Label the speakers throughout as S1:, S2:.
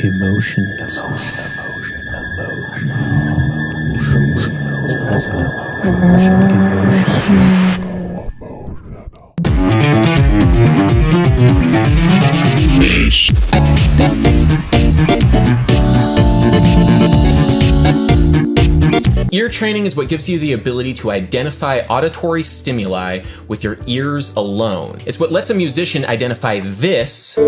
S1: Emotions.
S2: Ear training is what gives you the ability to identify auditory stimuli with your ears alone. It's what lets a musician identify this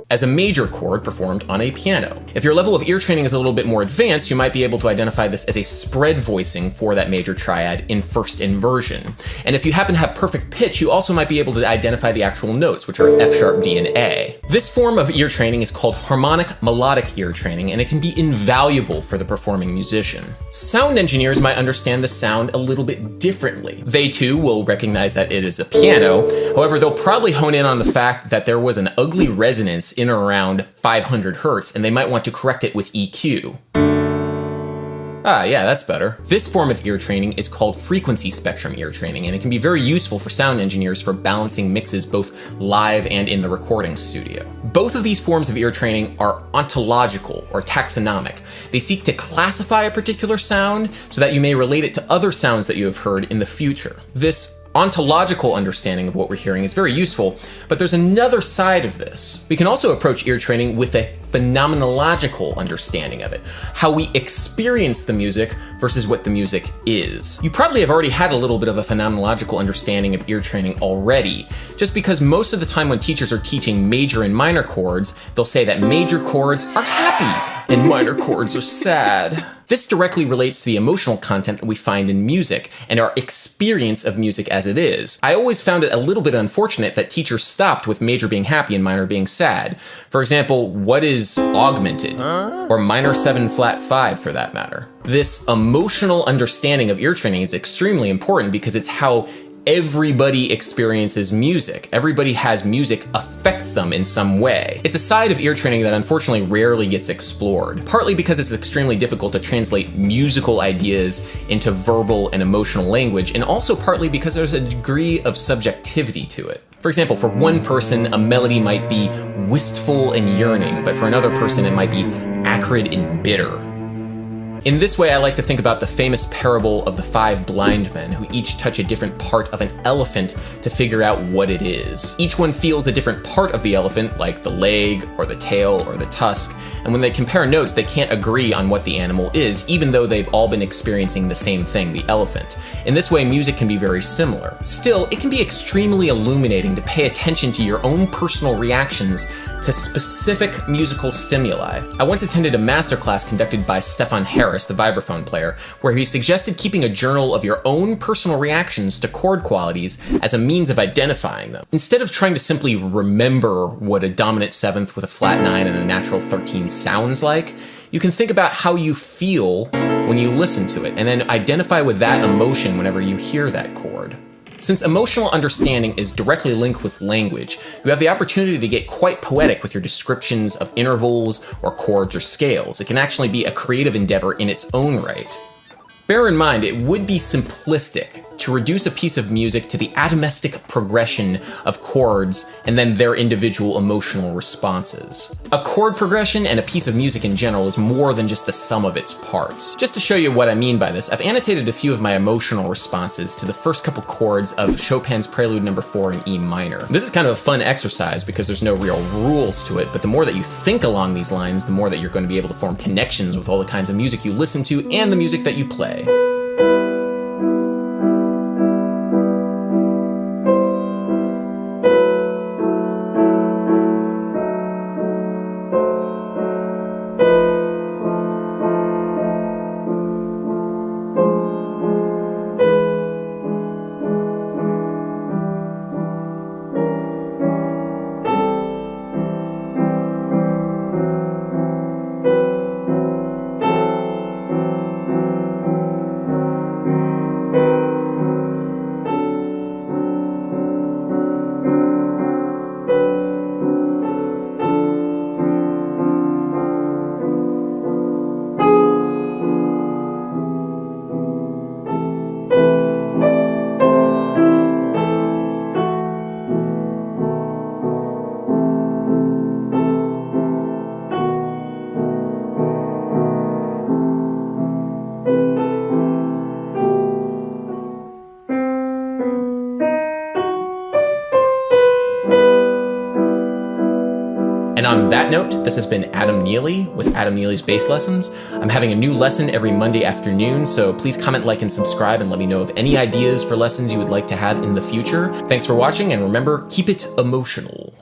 S2: as a major chord performed on a piano. If your level of ear training is a little bit more advanced, you might be able to identify this as a spread voicing for that major triad in first inversion. And if you happen to have perfect pitch, you also might be able to identify the actual notes, which are F sharp, D, and A. This form of ear training is called harmonic melodic ear training, and it can be invaluable for the performing musician. Sound engineers might understand the sound a little bit differently. They too will recognize that it is a piano. However, they'll probably hone in on the fact that there was an ugly resonance in or around 500 hertz, and they might want to correct it with EQ. Ah, yeah, that's better. This form of ear training is called frequency spectrum ear training, and it can be very useful for sound engineers for balancing mixes both live and in the recording studio. Both of these forms of ear training are ontological or taxonomic. They seek to classify a particular sound so that you may relate it to other sounds that you have heard in the future. This ontological understanding of what we're hearing is very useful, but there's another side of this. We can also approach ear training with a phenomenological understanding of it, how we experience the music versus what the music is. You probably have already had a little bit of a phenomenological understanding of ear training already, just because most of the time when teachers are teaching major and minor chords, they'll say that major chords are happy and minor chords are sad. This directly relates to the emotional content that we find in music and our experience of music as it is. I always found it a little bit unfortunate that teachers stopped with major being happy and minor being sad. For example, what is augmented? Or minor 7 flat 5 for that matter. This emotional understanding of ear training is extremely important because it's how everybody experiences music. Everybody has music affect them in some way. It's a side of ear training that unfortunately rarely gets explored, partly because it's extremely difficult to translate musical ideas into verbal and emotional language, and also partly because there's a degree of subjectivity to it. For example, for one person, a melody might be wistful and yearning, but for another person, it might be acrid and bitter. In this way, I like to think about the famous parable of the 5 blind men who each touch a different part of an elephant to figure out what it is. Each one feels a different part of the elephant, like the leg or the tail or the tusk, and when they compare notes, they can't agree on what the animal is, even though they've all been experiencing the same thing, the elephant. In this way, music can be very similar. Still, it can be extremely illuminating to pay attention to your own personal reactions to specific musical stimuli. I once attended a masterclass conducted by Stefan Harris, the vibraphone player, where he suggested keeping a journal of your own personal reactions to chord qualities as a means of identifying them. Instead of trying to simply remember what a dominant 7th with a flat 9 and a natural 13 sounds like, you can think about how you feel when you listen to it, and then identify with that emotion whenever you hear that chord. Since emotional understanding is directly linked with language, you have the opportunity to get quite poetic with your descriptions of intervals or chords or scales. It can actually be a creative endeavor in its own right. Bear in mind, it would be simplistic to reduce a piece of music to the atomistic progression of chords and then their individual emotional responses. A chord progression and a piece of music in general is more than just the sum of its parts. Just to show you what I mean by this, I've annotated a few of my emotional responses to the first couple chords of Chopin's Prelude No. 4 in E minor. This is kind of a fun exercise because there's no real rules to it, but the more that you think along these lines, the more that you're going to be able to form connections with all the kinds of music you listen to and the music that you play. On that note, this has been Adam Neely with Adam Neely's Bass Lessons. I'm having a new lesson every Monday afternoon, so please comment, like, and subscribe and let me know of any ideas for lessons you would like to have in the future. Thanks for watching, and remember, keep it emotional.